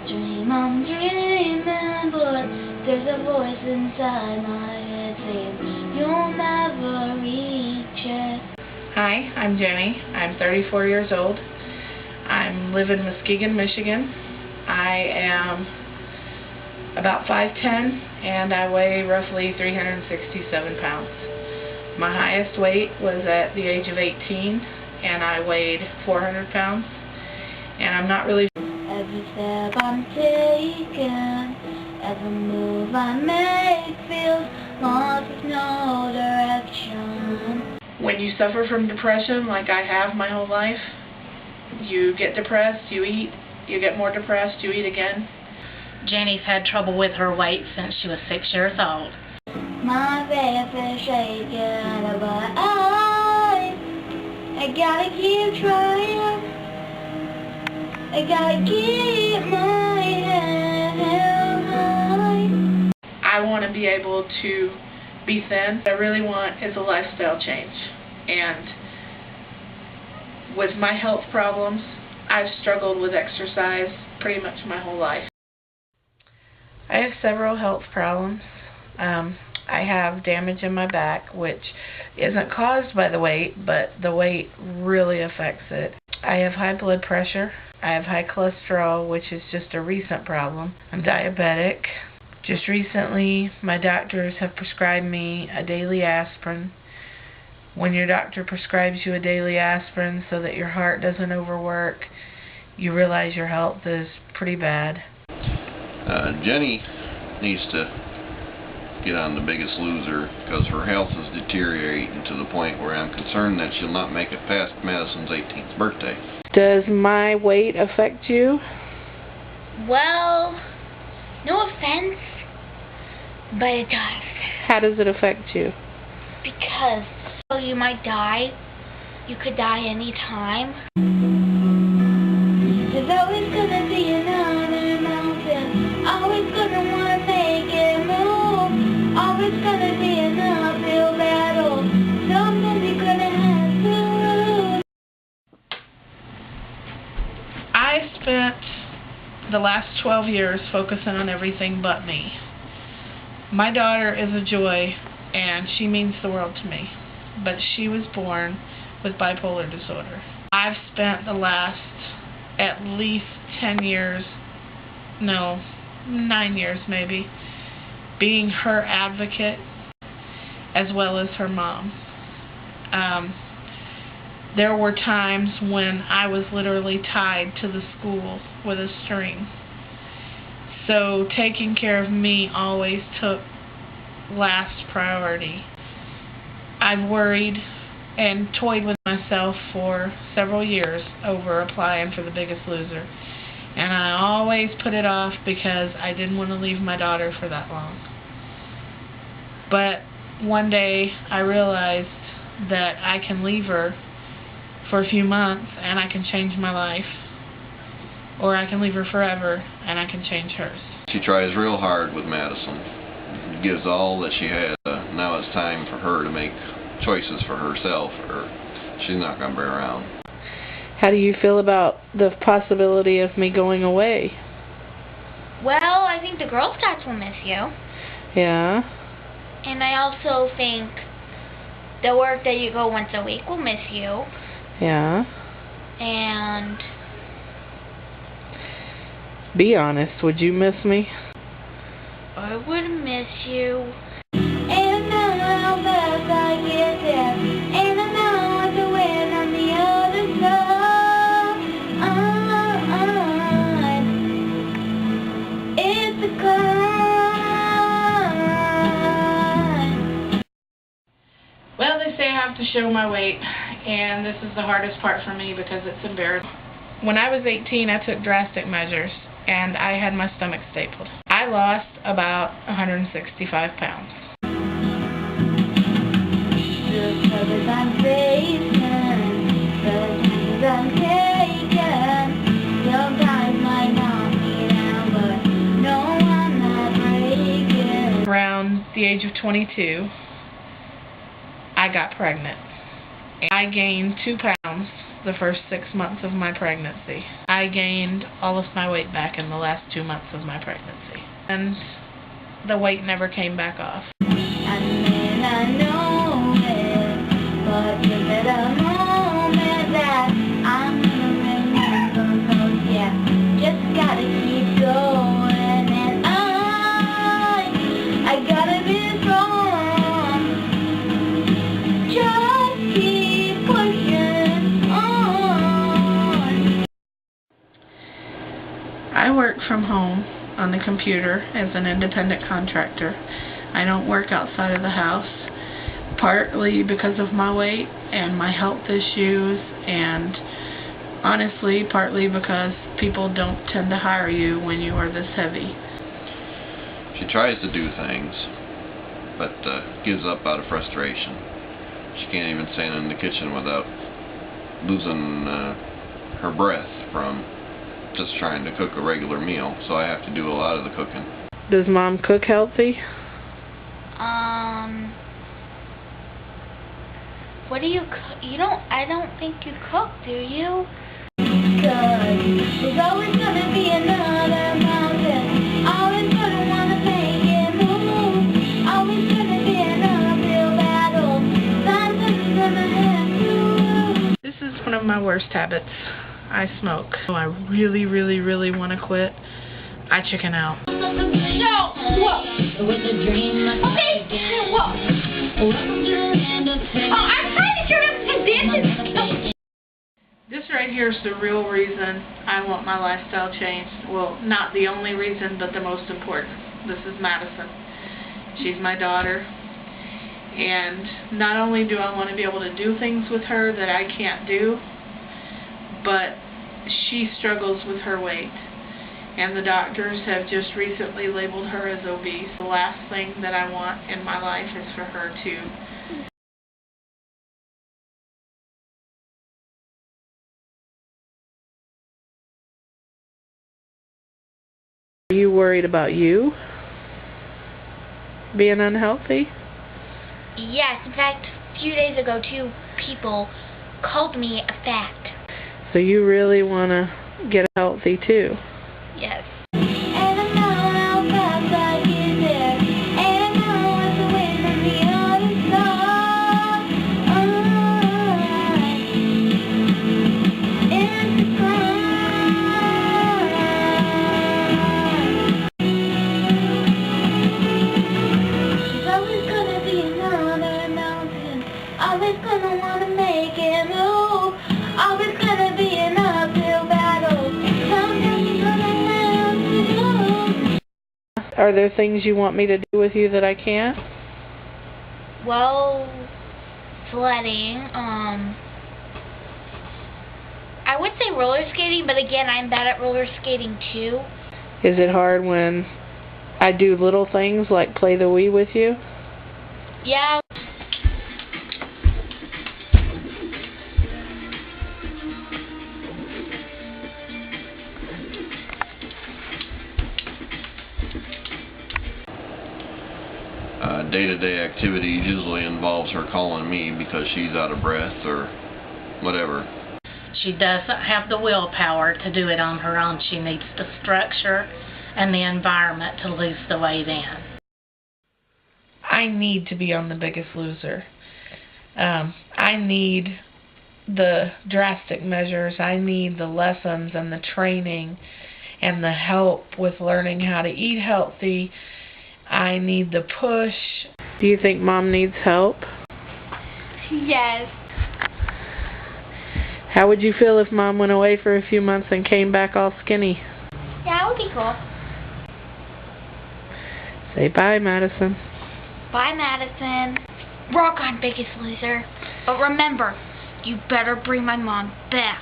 dream I'm dreaming, but there's a voice inside my head saying you'll never reach it. Hi, I'm Jenny. I'm 34 years old. I live in Muskegon, Michigan. I am about 5'10", and I weigh roughly 367 pounds. My highest weight was at the age of 18, and I weighed 400 pounds. And I'm not really... Every step I'm taking, every move I make feels lost with no direction. When you suffer from depression, like I have my whole life, you get depressed, you eat, you get more depressed, you eat again. Jenny's had trouble with her weight since she was 6 years old. My faith is shaking, but I gotta keep trying. I gotta keep my head held high. I want to be able to be thin. What I really want is a lifestyle change. And with my health problems, I've struggled with exercise pretty much my whole life. I have several health problems. I have damage in my back, which isn't caused by the weight, but the weight really affects it. I have high blood pressure. I have high cholesterol, which is just a recent problem. I'm diabetic. Just recently, my doctors have prescribed me a daily aspirin. When your doctor prescribes you a daily aspirin so that your heart doesn't overwork, you realize your health is pretty bad. Jenny needs to get on The Biggest Loser because her health is deteriorating to the point where I'm concerned that she'll not make it past Madison's 18th birthday. Does my weight affect you? Well, no offense, but it does. How does it affect you? Because you might die. You could die any time. There's always gonna be another mountain. Always gonna wanna make it move. Always gonna be an uphill battle. Something you're gonna have to lose. I spent the last 12 years focusing on everything but me. My daughter is a joy, and she means the world to me, but she was born with bipolar disorder. I've spent the last at least 10 years, no, 9 years maybe, being her advocate as well as her mom. There were times when I was literally tied to the school with a string. So taking care of me always took last priority. I've worried and toyed with myself for several years over applying for The Biggest Loser. And I always put it off because I didn't want to leave my daughter for that long. But one day I realized that I can leave her for a few months and I can change my life. Or I can leave her forever and I can change hers. She tries real hard with Madison, gives all that she has. Now it's time for her to make choices for herself, or she's not going to be around. How do you feel about the possibility of me going away? Well, I think the Girl Scouts will miss you. Yeah. And I also think the work that you go once a week will miss you. Yeah. And... be honest, would you miss me? I would miss you. And I know how fast I get there. And I know what to win on the other side. It's a climb. Well, they say I have to show my weight, and this is the hardest part for me because it's embarrassing. When I was 18, I took drastic measures, and I had my stomach stapled. I lost about 165 pounds. Around the age of 22, I got pregnant. I gained 2 pounds the first 6 months of my pregnancy. I gained all of my weight back in the last 2 months of my pregnancy. And the weight never came back off. And then I know it, but give it a moment that I'm gonna remember most, yeah. Just gotta keep going, and I gotta be strong. Just keep pushing on. I work from home on the computer as an independent contractor. I don't work outside of the house, partly because of my weight and my health issues, and honestly partly because people don't tend to hire you when you are this heavy. She tries to do things, but gives up out of frustration. She can't even stand in the kitchen without losing her breath from just trying to cook a regular meal, so I have to do a lot of the cooking. Does Mom cook healthy? What do you cook? I don't think you cook, do you? Cause there's always gonna be another mountain. Always gonna wanna make it move. Always gonna be an uphill battle. Sometimes you're gonna have to. This is one of my worst habits. I smoke. I really, really, really want to quit. I chicken out. No! Whoa! Okay! Whoa! Oh, I'm trying to turn up some dishes. This right here is the real reason I want my lifestyle changed. Well, not the only reason, but the most important. This is Madison. She's my daughter. And not only do I want to be able to do things with her that I can't do, but she struggles with her weight. And the doctors have just recently labeled her as obese. The last thing that I want in my life is for her to Are you worried about you being unhealthy? Yes, in fact, a few days ago, 2 people called me a fat. So you really want to get healthy too? Yes. And I know how fast I get there. And I know what's away from the other side. It's a There's always gonna be another mountain. Always gonna wanna make it move. Always gonna be an uphill battle. Sometimes you're gonna have to lose. Are there things you want me to do with you that I can't? Well, sledding, I would say roller skating, but again, I'm bad at roller skating too. Is it hard when I do little things like play the Wii with you? Yeah. Day-to-day activity usually involves her calling me because she's out of breath or whatever. She doesn't have the willpower to do it on her own. She needs the structure and the environment to lose the weight in. I need to be on The Biggest Loser. I need the drastic measures. I need the lessons and the training and the help with learning how to eat healthy. I need the push. Do you think Mom needs help? Yes. How would you feel if Mom went away for a few months and came back all skinny? Yeah, that would be cool. Say bye, Madison. Bye, Madison. Rock on, Biggest Loser. But remember, you better bring my mom back.